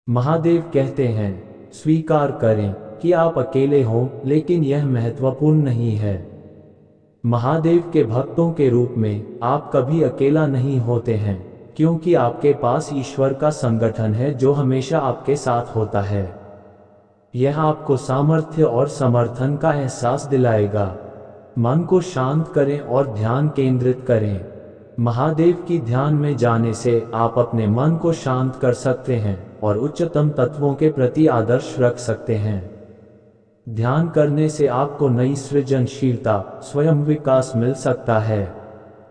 महादेव कहते हैं, स्वीकार करें कि आप अकेले हो, लेकिन यह महत्वपूर्ण नहीं है। महादेव के भक्तों के रूप में आप कभी अकेला नहीं होते हैं, क्योंकि आपके पास ईश्वर का संगठन है जो हमेशा आपके साथ होता है। यह आपको सामर्थ्य और समर्थन का एहसास दिलाएगा। मन को शांत करें और ध्यान केंद्रित करें। महादेव की ध्यान में जाने से आप अपने मन को शांत कर सकते हैं और उच्चतम तत्वों के प्रति आदर्श रख सकते हैं। ध्यान करने से आपको नई सृजनशीलता, स्वयं विकास मिल सकता है।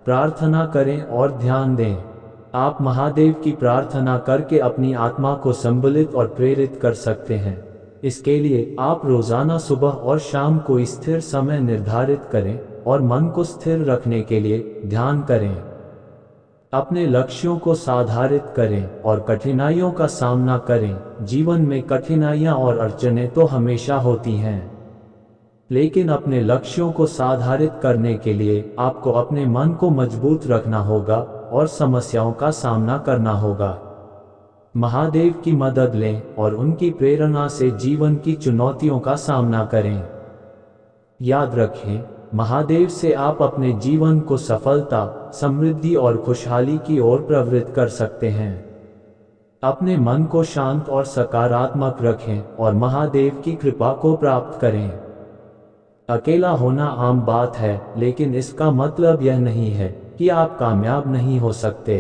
प्रार्थना करें और ध्यान दें। आप महादेव की प्रार्थना करके अपनी आत्मा को संबलित और प्रेरित कर सकते हैं। इसके लिए आप रोजाना सुबह और शाम को स्थिर समय निर्धारित करें और मन को स्थिर रखने के लिए ध्यान करें। अपने लक्ष्यों को साधारित करें और कठिनाइयों का सामना करें। जीवन में कठिनाइयां और अड़चनें तो हमेशा होती हैं, लेकिन अपने लक्ष्यों को साधारित करने के लिए आपको अपने मन को मजबूत रखना होगा और समस्याओं का सामना करना होगा। महादेव की मदद लें और उनकी प्रेरणा से जीवन की चुनौतियों का सामना करें। याद रखें, महादेव से आप अपने जीवन को सफलता, समृद्धि और खुशहाली की ओर प्रवृत्त कर सकते हैं। अपने मन को शांत और सकारात्मक रखें और महादेव की कृपा को प्राप्त करें। अकेला होना आम बात है, लेकिन इसका मतलब यह नहीं है कि आप कामयाब नहीं हो सकते।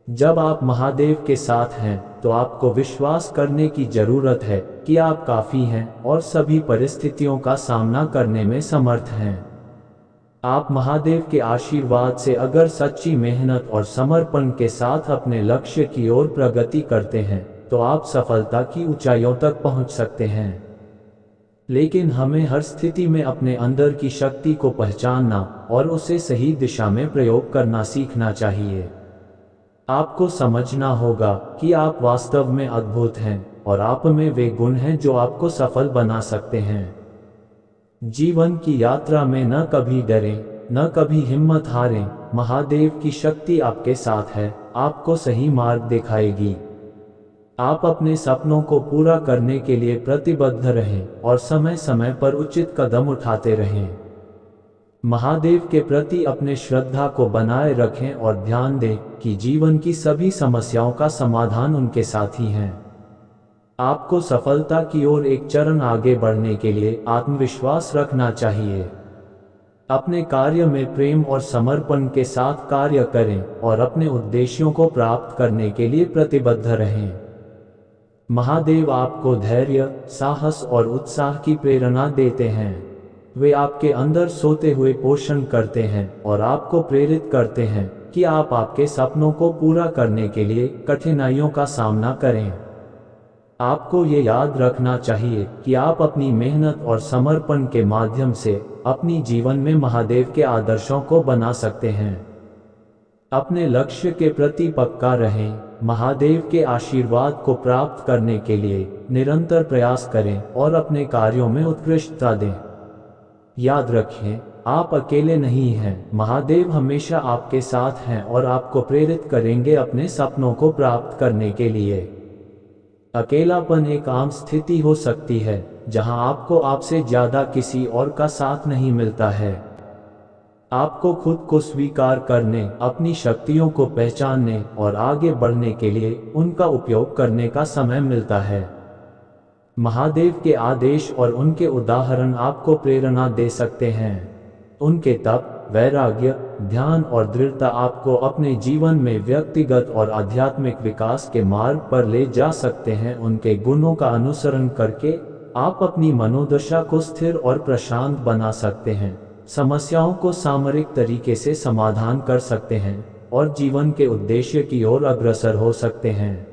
जब आप महादेव के साथ हैं तो आपको विश्वास करने की जरूरत है कि आप काफी हैं और सभी परिस्थितियों का सामना करने में समर्थ हैं। आप महादेव के आशीर्वाद से अगर सच्ची मेहनत और समर्पण के साथ अपने लक्ष्य की ओर प्रगति करते हैं तो आप सफलता की ऊंचाइयों तक पहुंच सकते हैं। लेकिन हमें हर स्थिति में अपने अंदर की शक्ति को पहचानना और उसे सही दिशा में प्रयोग करना सीखना चाहिए। आपको समझना होगा कि आप वास्तव में अद्भुत हैं और आप में वे गुण हैं जो आपको सफल बना सकते हैं। जीवन की यात्रा में न कभी डरें, न कभी हिम्मत हारें। महादेव की शक्ति आपके साथ है, आपको सही मार्ग दिखाएगी। आप अपने सपनों को पूरा करने के लिए प्रतिबद्ध रहें और समय समय पर उचित कदम उठाते रहें। महादेव के प्रति अपने श्रद्धा को बनाए रखें और ध्यान दें कि जीवन की सभी समस्याओं का समाधान उनके साथ ही है। आपको सफलता की ओर एक चरण आगे बढ़ने के लिए आत्मविश्वास रखना चाहिए। अपने कार्य में प्रेम और समर्पण के साथ कार्य करें और अपने उद्देश्यों को प्राप्त करने के लिए प्रतिबद्ध रहें। महादेव आपको धैर्य, साहस और उत्साह की प्रेरणा देते हैं। वे आपके अंदर सोते हुए पोषण करते हैं और आपको प्रेरित करते हैं कि आप आपके सपनों को पूरा करने के लिए कठिनाइयों का सामना करें। आपको ये याद रखना चाहिए कि आप अपनी मेहनत और समर्पण के माध्यम से अपनी जीवन में महादेव के आदर्शों को बना सकते हैं। अपने लक्ष्य के प्रति पक्का रहें। महादेव के आशीर्वाद को प्राप्त करने के लिए निरंतर प्रयास करें और अपने कार्यों में उत्कृष्टता दें। याद रखें, आप अकेले नहीं हैं। महादेव हमेशा आपके साथ हैं और आपको प्रेरित करेंगे अपने सपनों को प्राप्त करने के लिए। अकेलापन एक आम स्थिति हो सकती है जहां आपको आपसे ज्यादा किसी और का साथ नहीं मिलता है। आपको खुद को स्वीकार करने, अपनी शक्तियों को पहचानने और आगे बढ़ने के लिए उनका उपयोग करने का समय मिलता है। महादेव के आदेश और उनके उदाहरण आपको प्रेरणा दे सकते हैं। उनके तप, वैराग्य, ध्यान और दृढ़ता आपको अपने जीवन में व्यक्तिगत और आध्यात्मिक विकास के मार्ग पर ले जा सकते हैं। उनके गुणों का अनुसरण करके आप अपनी मनोदशा को स्थिर और प्रशांत बना सकते हैं, समस्याओं को सामरिक तरीके से समाधान कर सकते हैं और जीवन के उद्देश्य की ओर अग्रसर हो सकते हैं।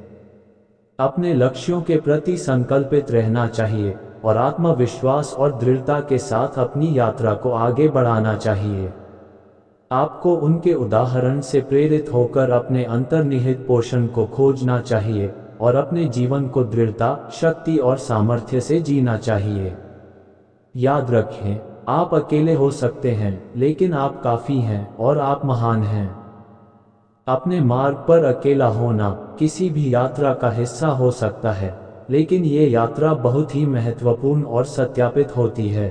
अपने लक्ष्यों के प्रति संकल्पित रहना चाहिए और आत्मविश्वास और दृढ़ता के साथ अपनी यात्रा को आगे बढ़ाना चाहिए। आपको उनके उदाहरण से प्रेरित होकर अपने अंतर्निहित पोषण को खोजना चाहिए और अपने जीवन को दृढ़ता, शक्ति और सामर्थ्य से जीना चाहिए। याद रखें, आप अकेले हो सकते हैं, लेकिन आप काफी हैं और आप महान हैं। अपने मार्ग पर अकेला होना किसी भी यात्रा का हिस्सा हो सकता है, लेकिन ये यात्रा बहुत ही महत्वपूर्ण और सत्यापित होती है।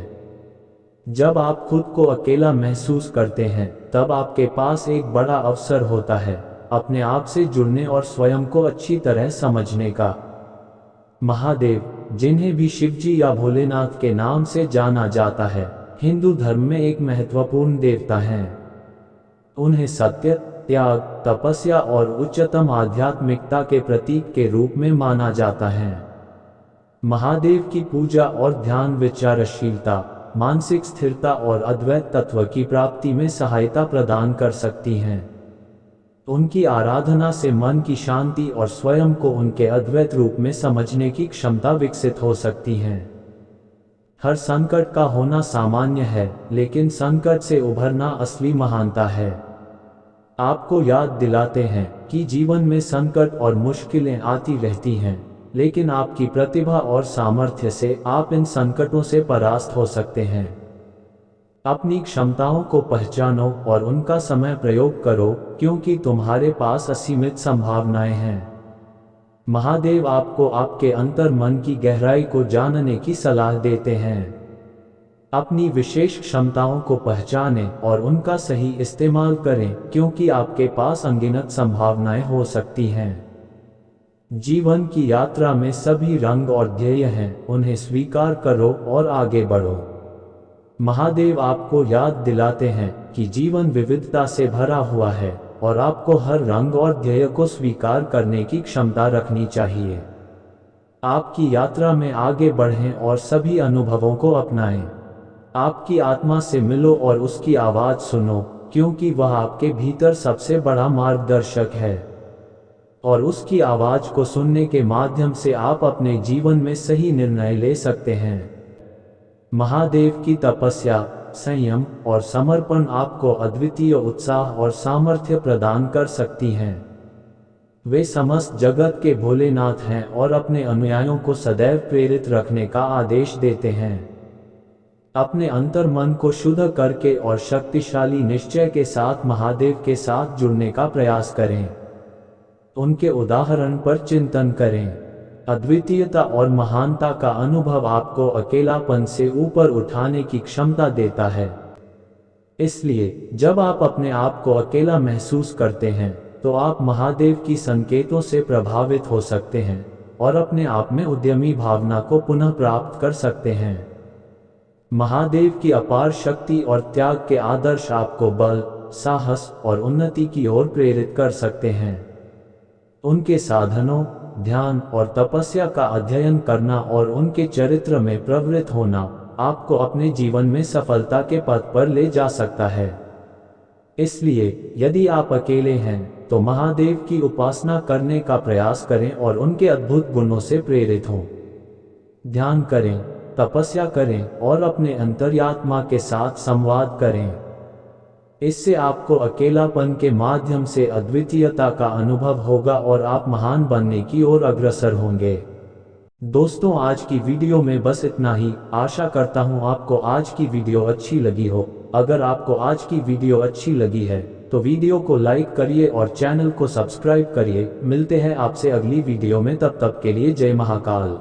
जब आप खुद को अकेला महसूस करते हैं, तब आपके पास एक बड़ा अवसर होता है अपने आप से जुड़ने और स्वयं को अच्छी तरह समझने का। महादेव, जिन्हें भी शिवजी या भोलेनाथ के नाम से जाना जाता है, हिंदू धर्म में एक महत्वपूर्ण देवता हैं। उन्हें सत्य, त्याग, तपस्या और उच्चतम आध्यात्मिकता के प्रतीक के रूप में माना जाता है। महादेव की पूजा और ध्यान विचारशीलता, मानसिक स्थिरता और अद्वैत तत्व की प्राप्ति में सहायता प्रदान कर सकती हैं। उनकी आराधना से मन की शांति और स्वयं को उनके अद्वैत रूप में समझने की क्षमता विकसित हो सकती है। हर संकट का होना सामान्य है, लेकिन संकट से उभरना असली महानता है। आपको याद दिलाते हैं कि जीवन में संकट और मुश्किलें आती रहती हैं, लेकिन आपकी प्रतिभा और सामर्थ्य से आप इन संकटों से परास्त हो सकते हैं। अपनी क्षमताओं को पहचानो और उनका समय प्रयोग करो, क्योंकि तुम्हारे पास असीमित संभावनाएं हैं। महादेव आपको आपके अंतर मन की गहराई को जानने की सलाह देते हैं। अपनी विशेष क्षमताओं को पहचानें और उनका सही इस्तेमाल करें, क्योंकि आपके पास अनगिनत संभावनाएं हो सकती हैं। जीवन की यात्रा में सभी रंग और ध्येय हैं, उन्हें स्वीकार करो और आगे बढ़ो। महादेव आपको याद दिलाते हैं कि जीवन विविधता से भरा हुआ है और आपको हर रंग और ध्येय को स्वीकार करने की क्षमता रखनी चाहिए। आपकी यात्रा में आगे बढ़ें और सभी अनुभवों को अपनाएं। आपकी आत्मा से मिलो और उसकी आवाज़ सुनो, क्योंकि वह आपके भीतर सबसे बड़ा मार्गदर्शक है। और उसकी आवाज़ को सुनने के माध्यम से आप अपने जीवन में सही निर्णय ले सकते हैं। महादेव की तपस्या, संयम और समर्पण आपको अद्वितीय उत्साह और सामर्थ्य प्रदान कर सकती हैं। वे समस्त जगत के भोलेनाथ हैं और अपने अनुयायियों को सदैव प्रेरित रखने का आदेश देते हैं। अपने अंतर मन को शुद्ध करके और शक्तिशाली निश्चय के साथ महादेव के साथ जुड़ने का प्रयास करें। उनके उदाहरण पर चिंतन करें। अद्वितीयता और महानता का अनुभव आपको अकेलापन से ऊपर उठाने की क्षमता देता है। इसलिए जब आप अपने आप को अकेला महसूस करते हैं, तो आप महादेव की संकेतों से प्रभावित हो सकते हैं और अपने आप में उद्यमी भावना को पुनः प्राप्त कर सकते हैं। महादेव की अपार शक्ति और त्याग के आदर्श आपको बल, साहस और उन्नति की ओर प्रेरित कर सकते हैं। उनके साधनों, ध्यान और तपस्या का अध्ययन करना और उनके चरित्र में प्रवृत्त होना आपको अपने जीवन में सफलता के पथ पर ले जा सकता है। इसलिए यदि आप अकेले हैं, तो महादेव की उपासना करने का प्रयास करें और उनके अद्भुत गुणों से प्रेरित हों। ध्यान करें, तपस्या करें और अपने अंतर्यात्मा के साथ संवाद करें। इससे आपको अकेलापन के माध्यम से अद्वितीयता का अनुभव होगा और आप महान बनने की ओर अग्रसर होंगे। दोस्तों, आज की वीडियो में बस इतना ही। आशा करता हूँ आपको आज की वीडियो अच्छी लगी हो। अगर आपको आज की वीडियो अच्छी लगी है, तो वीडियो को लाइक करिए और चैनल को सब्सक्राइब करिए। मिलते हैं आपसे अगली वीडियो में, तब तक के लिए जय महाकाल।